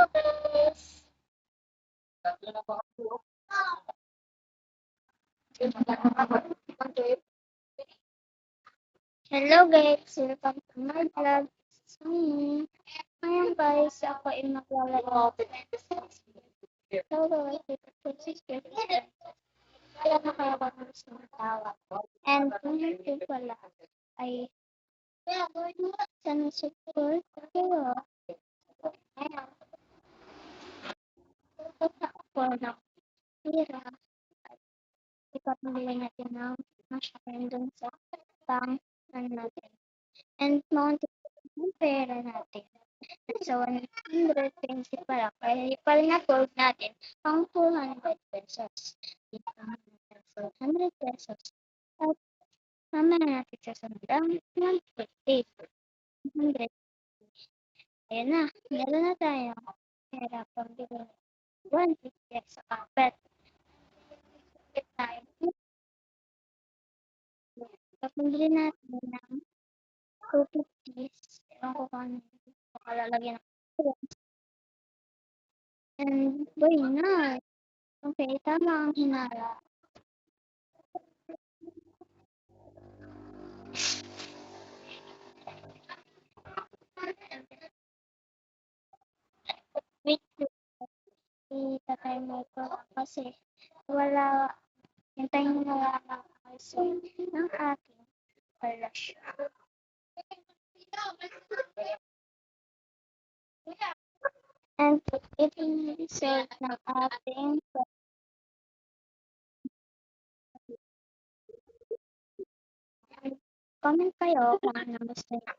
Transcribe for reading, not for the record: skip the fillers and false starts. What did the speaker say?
guys! Hello guys! Welcome to my vlog. It's me. Ngayon guys, ako ay maglalaro. Hello guys, kaya nakakapagod ng tawa. And kung hindi pala ay support kayo. Ayan, ako ng pira. Ipapabili natin ng masyarain dun sa bank natin. And mounted yung pera natin. So, 120 pala. Kaya pala na-fold natin ang 200 pesos. Dito natin 400 pesos. At mamaya natin sa sandang 150. 100. Ayan na. Meron na tayo. Pera pambili. 150 sa kapit. Tayo. Pambili natin ng 250. Ewan ko kung ano. Lalagyan ng and boy na. Okay, tama ang hinala. Wait, itatime ko kasi wala, hintayin mo na lang ang kasi ng aking relasyon. And ito yung result ng ating comment kayo kung ano gusto niyo.